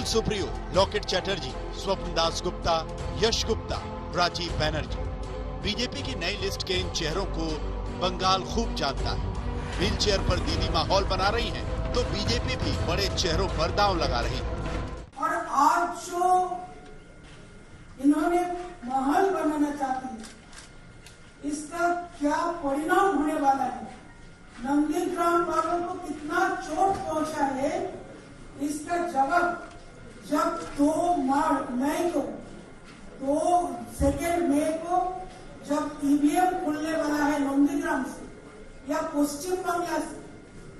Supriyo, locket Chatterjee, स्वप्न दास गुप्ता, यश Gupta, Rajiv Banerjee. BJP की नई लिस्ट के इन चेहरों को बंगाल खूब जानता है। व्हील चेयर पर दीदी माहौल बना रही हैं, तो बीजेपी भी बड़े चेहरों पर दांव लगा रही है। और आज जो इन्होंने माहौल बनाना चाहती है, इसका क्या परिणाम होने वाला है, नंदीग्राम वालों को कितना चोट पहुंचा है, इसका जवाब जब 2 मई को 2 मई को जब ईवीएम खुलने वाला है नंदीग्राम से या पश्चिम बंगाल से,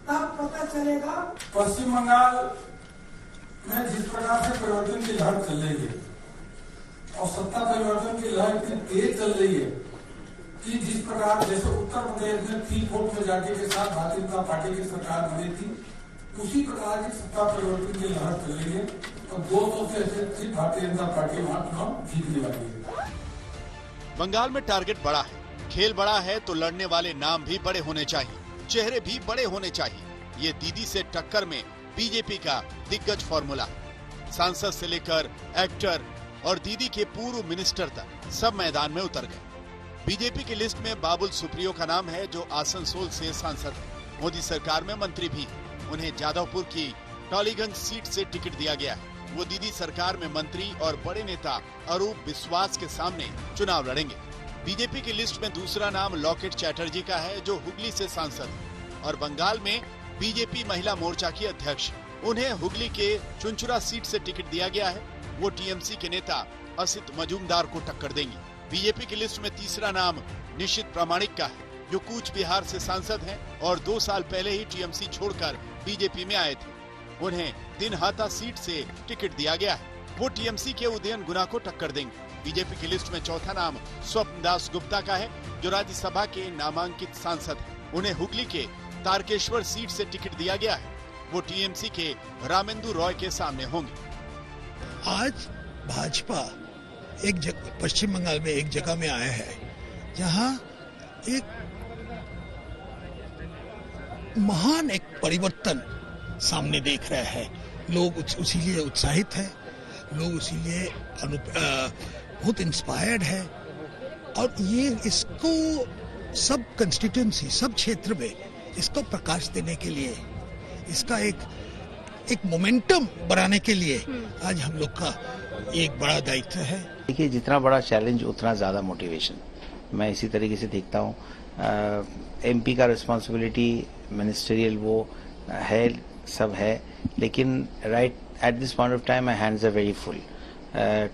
तब पता चलेगा। पश्चिम बंगाल में जिस प्रकार से परिवर्तन की लहर चल रही है और सत्ता परिवर्तन की लहर इतनी तेज चल रही है कि जिस प्रकार जैसे उत्तर प्रदेश में 3 वोट मेजॉरिटी के साथ भारतीय जनता पार्टी की सरकार बनी थी, उसी प्रकार की सत्ता परिवर्तन की लहर चल रही है और 200 से अधिक भारतीय जनता पार्टी वहां चुनाव जीतने वाली है। बंगाल में टारगेट बड़ा है, खेल बड़ा है, तो लड़ने वाले नाम भी बड़े होने चाहिए, चेहरे भी बड़े होने चाहिए। ये दीदी से टक्कर में बीजेपी का दिग्गज फॉर्मूला है। सांसद से लेकर एक्टर और दीदी के पूर्व मिनिस्टर तक सब मैदान में उतर गए। बीजेपी की लिस्ट में बाबुल सुप्रियो का नाम है, जो आसनसोल से सांसद है, मोदी सरकार में मंत्री भी है। उन्हें जादवपुर की टॉलीगंज सीट से टिकट दिया गया है। वो दीदी सरकार में मंत्री और बड़े नेता अरूप विश्वास के सामने चुनाव लड़ेंगे। बीजेपी की लिस्ट में दूसरा नाम लॉकेट चैटर्जी का है, जो हुगली से सांसद है और बंगाल में बीजेपी महिला मोर्चा की अध्यक्ष है। उन्हें हुगली के चुनचुरा सीट से टिकट दिया गया है। वो टीएमसी के नेता असित मजूमदार को टक्कर देंगी। बीजेपी की लिस्ट में तीसरा नाम निशित प्रामाणिक का है, जो कूच बिहार से सांसद हैं और 2 साल पहले ही टीएमसी छोड़कर बीजेपी में आए थे। उन्हें दिनहाटा सीट से टिकट दिया गया है। वो टीएमसी के उदयन गुना को टक्कर देंगे। बीजेपी की लिस्ट में चौथा नाम स्वप्न दास गुप्ता का है, जो राज्यसभा के नामांकित सांसद हैं। उन्हें हुगली के तारकेश्वर सीट से टिकट दिया गया है। वो टीएमसी के रामेंदु रॉय के सामने होंगे। आज भाजपा एक जगह पश्चिम बंगाल में एक जगह में आया है, जहां एक महान एक परिवर्तन सामने देख रहे हैं। लोग उसीलिए उत्साहित हैं, लोग उसीलिए बहुत इंस्पायर्ड है और ये इसको सब कंस्टिट्यूएंसी, सब क्षेत्र में इसको प्रकाश देने के लिए, इसका एक मोमेंटम बनाने के लिए आज हम लोग का एक बड़ा दायित्व है। देखिए, जितना बड़ा चैलेंज उतना ज्यादा मोटिवेशन, मैं इसी तरीके से देखता हूँ। एमपी का रिस्पॉन्सिबिलिटी मिनिस्टरियल वो है, सब है, लेकिन right at this point of time my hands are very full.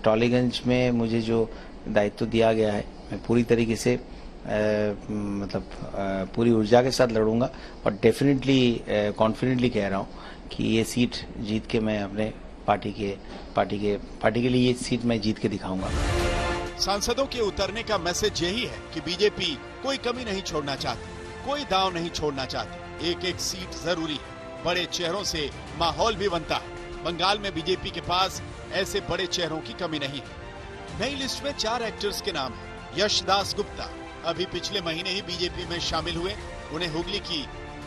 Tollygunge में मुझे जो दायित्व दिया गया है, मैं पूरी तरीके से पूरी ऊर्जा के साथ लड़ूंगा और डेफिनेटली कॉन्फिडेंटली कह रहा हूँ कि ये सीट जीत के मैं अपने पार्टी के लिए ये सीट मैं जीत के दिखाऊंगा। सांसदों के उतरने का मैसेज यही है कि बीजेपी कोई कमी नहीं छोड़ना चाहती, कोई दांव नहीं छोड़ना चाहती। एक एक सीट जरूरी है। बड़े चेहरों से माहौल भी बनता है। बंगाल में बीजेपी के पास ऐसे बड़े चेहरों की कमी नहीं है। नई लिस्ट में 4 एक्टर्स के नाम है। यश दास गुप्ता अभी पिछले महीने ही बीजेपी में शामिल हुए। उन्हें हुगली की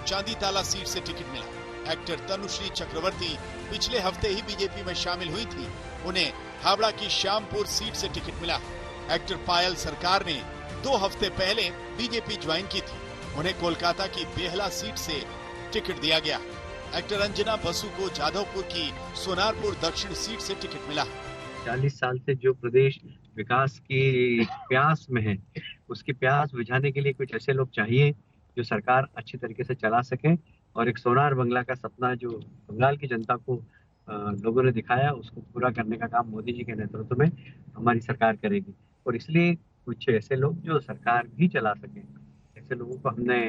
चांदी ताला सीट से टिकट मिला। एक्टर तनुश्री चक्रवर्ती पिछले हफ्ते ही बीजेपी में शामिल हुई थी। उन्हें हावड़ा की श्यामपुर सीट से टिकट मिला। एक्टर पायल सरकार ने 2 हफ्ते पहले बीजेपी ज्वाइन की थी। उन्हें कोलकाता की बेहला सीट से टिकट दिया गया। एक्टर अंजना बसु को जादवपुर की सोनारपुर दक्षिण सीट से टिकट मिला। 40 साल से जो प्रदेश विकास की प्यास में है, उसकी प्यास बुझाने के लिए कुछ ऐसे लोग चाहिए जो सरकार अच्छी तरीके से चला सके और एक सोनार बंगला का सपना जो बंगाल की जनता को लोगों ने दिखाया, उसको पूरा करने का काम मोदी जी के नेतृत्व में हमारी सरकार करेगी। और इसलिए कुछ ऐसे लोग जो सरकार भी चला सके, ऐसे लोगों को हमने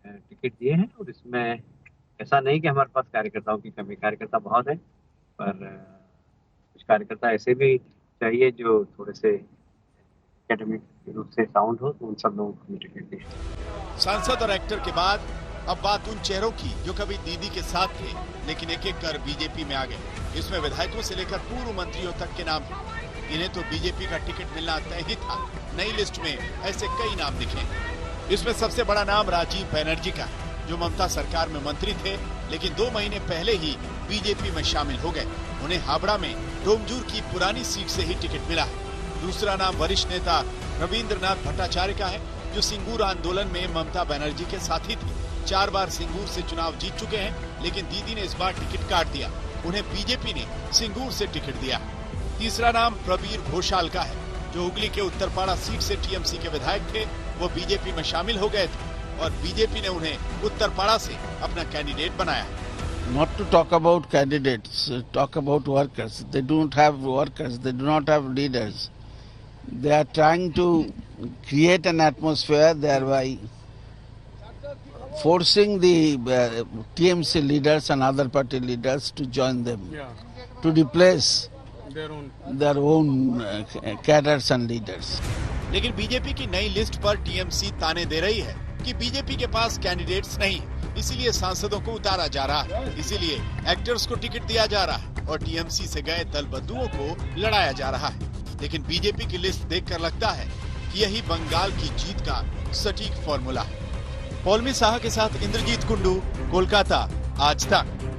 टिकट दिए हैं। और इसमें ऐसा नहीं कि हमारे पास कार्यकर्ताओं की कमी, कार्यकर्ता बहुत है, पर कुछ कार्यकर्ता ऐसे भी चाहिए जो थोड़े से एकेडमिक रूप से साउंड हो, तो उन सब लोगों को टिकट दी। सांसद और एक्टर के बाद अब बात उन चेहरों की जो कभी दीदी के साथ थे, लेकिन एक एक कर बीजेपी में आ गए। इसमें विधायकों से लेकर पूर्व मंत्रियों तक के नाम हैं। इन्हें तो बीजेपी का टिकट मिलना तय ही था। नई लिस्ट में ऐसे कई नाम दिखे। इसमें सबसे बड़ा नाम राजीव बैनर्जी का है, जो ममता सरकार में मंत्री थे, लेकिन 2 महीने पहले ही बीजेपी में शामिल हो गए। उन्हें हावड़ा में डोमजूर की पुरानी सीट से ही टिकट मिला है। दूसरा नाम वरिष्ठ नेता रविंद्रनाथ भट्टाचार्य का है, जो सिंगूर आंदोलन में ममता बनर्जी के साथी थे। 4 बार सिंगूर से चुनाव जीत चुके हैं, लेकिन दीदी ने इस बार टिकट काट दिया। उन्हें बीजेपी ने सिंगूर से टिकट दिया। तीसरा नाम प्रवीर घोषाल का है, जो हुगली के उत्तरपाड़ा सीट से टीएमसी के विधायक थे। वो बीजेपी में शामिल हो गए थे और बीजेपी ने उन्हें उत्तरपाड़ा से अपना कैंडिडेट बनाया। Not to talk about candidates, talk about workers. They don't have workers, they do not have leaders. They are trying to create an atmosphere thereby forcing the TMC leaders and other party leaders to join them, to replace their own cadres and leaders. लेकिन BJP की नई list पर TMC ताने दे रही है कि BJP के पास candidates नहीं, इसीलिए सांसदों को उतारा जा रहा है, इसीलिए एक्टर्स को टिकट दिया जा रहा है और टीएमसी से गए दल बंधुओं को लड़ाया जा रहा है। लेकिन बीजेपी की लिस्ट देखकर लगता है कि यही बंगाल की जीत का सटीक फॉर्मूला है। पौलमी साहा के साथ इंद्रजीत कुंडू, कोलकाता, आज तक।